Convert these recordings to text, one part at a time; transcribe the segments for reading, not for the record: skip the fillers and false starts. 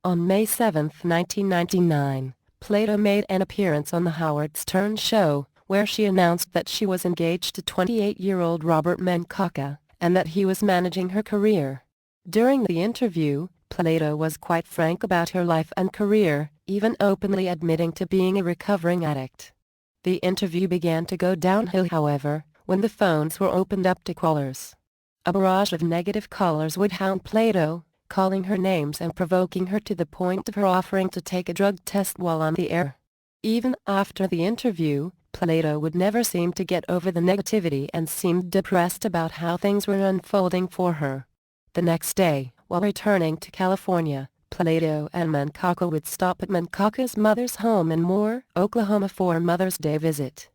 On May 7, 1999, Plato made an appearance on The Howard Stern Show, where she announced that she was engaged to 28-year-old Robert Menchaca, and that he was managing her career. During the interview, Plato was quite frank about her life and career, even openly admitting to being a recovering addict. The interview began to go downhill, however, when the phones were opened up to callers. A barrage of negative callers would hound Plato, calling her names and provoking her to the point of her offering to take a drug test while on the air. Even after the interview, Plato would never seem to get over the negativity and seemed depressed about how things were unfolding for her. The next day, while returning to California, Plato and Menchaca would stop at Menchaca's mother's home in Moore, Oklahoma for a Mother's Day visit.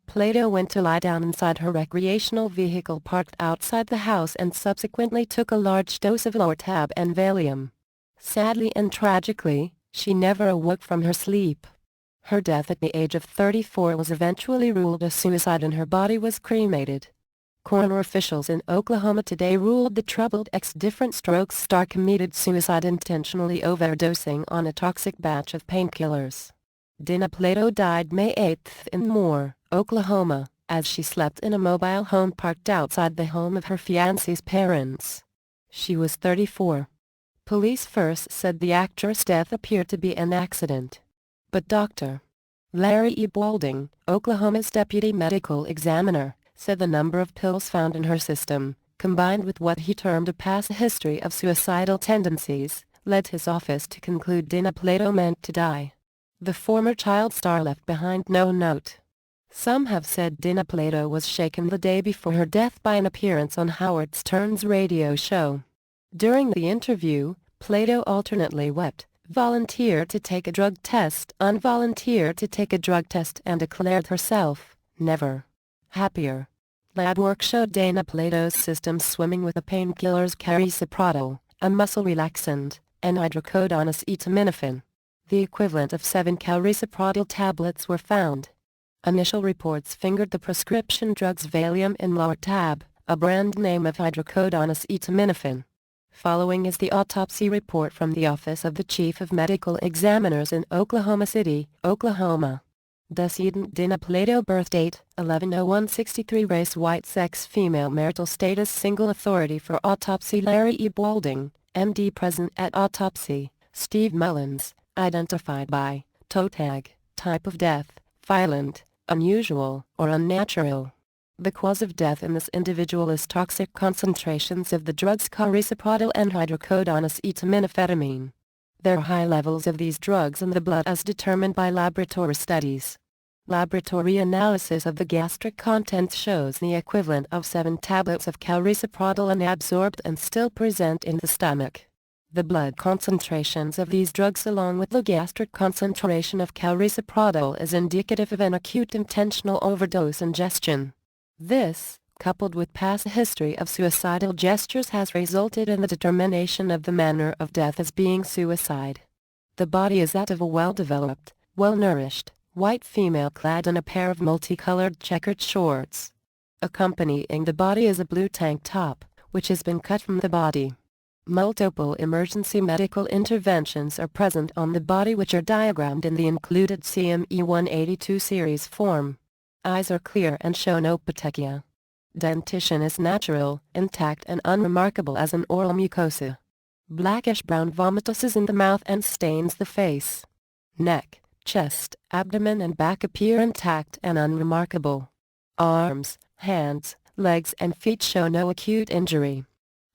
Plato went to lie down inside her recreational vehicle parked outside the house and subsequently took a large dose of Lortab and Valium. Sadly and tragically, she never awoke from her sleep. Her death at the age of 34 was eventually ruled a suicide and her body was cremated. Coroner officials in Oklahoma today ruled the troubled ex-different strokes star committed suicide intentionally overdosing on a toxic batch of painkillers. Dana Plato died May 8 in Moore, Oklahoma, as she slept in a mobile home parked outside the home of her fiancé's parents. She was 34. Police first said the actress' death appeared to be an accident. But Dr. Larry E. Balding, Oklahoma's deputy medical examiner, said the number of pills found in her system, combined with what he termed a past history of suicidal tendencies, led his office to conclude Dana Plato meant to die. The former child star left behind no note. Some have said Dana Plato was shaken the day before her death by an appearance on Howard Stern's radio show. During the interview, Plato alternately wept, volunteered to take a drug test, unvolunteered to take a drug test, and declared herself never happier. Lab work showed Dana Plato's system swimming with the painkillers carisoprodol, a muscle relaxant, and hydrocodone-acetaminophen. The equivalent of 7 carisoprodol tablets were found. Initial reports fingered the prescription drugs Valium and Lortab, a brand name of hydrocodone-acetaminophen. Following is the autopsy report from the Office of the Chief of Medical Examiners in Oklahoma City, Oklahoma. Decedent Dana Plato, birth date 11/01/63, race white, sex female, marital status single, authority for autopsy Larry E. Balding, MD, present at autopsy Steve Mullins, identified by toe tag, type of death violent, unusual, or unnatural. The cause of death in this individual is toxic concentrations of the drugs carisoprodol and hydrocodone-acetaminophen. There are high levels of these drugs in the blood as determined by laboratory studies. Laboratory analysis of the gastric contents shows the equivalent of 7 tablets of carisoprodol unabsorbed and still present in the stomach. The blood concentrations of these drugs along with the gastric concentration of carisoprodol is indicative of an acute intentional overdose ingestion. This, coupled with past history of suicidal gestures, has resulted in the determination of the manner of death as being suicide. The body is that of a well-developed, well-nourished, white female clad in a pair of multicolored checkered shorts. Accompanying the body is a blue tank top, which has been cut from the body. Multiple emergency medical interventions are present on the body, which are diagrammed in the included CME 182 series form. Eyes are clear and show no petechia. Dentition is natural, intact and unremarkable as an oral mucosa. Blackish-brown vomitus in the mouth and stains the face. Neck, chest, abdomen and back appear intact and unremarkable. Arms, hands, legs and feet show no acute injury.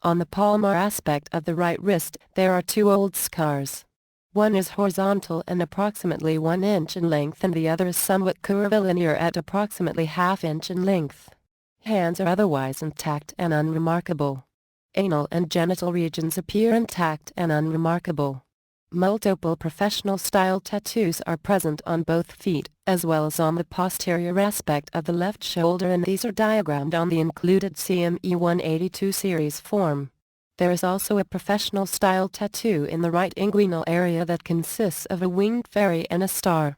On the palmar aspect of the right wrist there are 2 old scars. One is horizontal and approximately 1 inch in length and the other is somewhat curvilinear at approximately ½ inch in length. Hands are otherwise intact and unremarkable. Anal and genital regions appear intact and unremarkable. Multiple professional-style tattoos are present on both feet, as well as on the posterior aspect of the left shoulder, and these are diagrammed on the included CME 182 series form. There is also a professional-style tattoo in the right inguinal area that consists of a winged fairy and a star.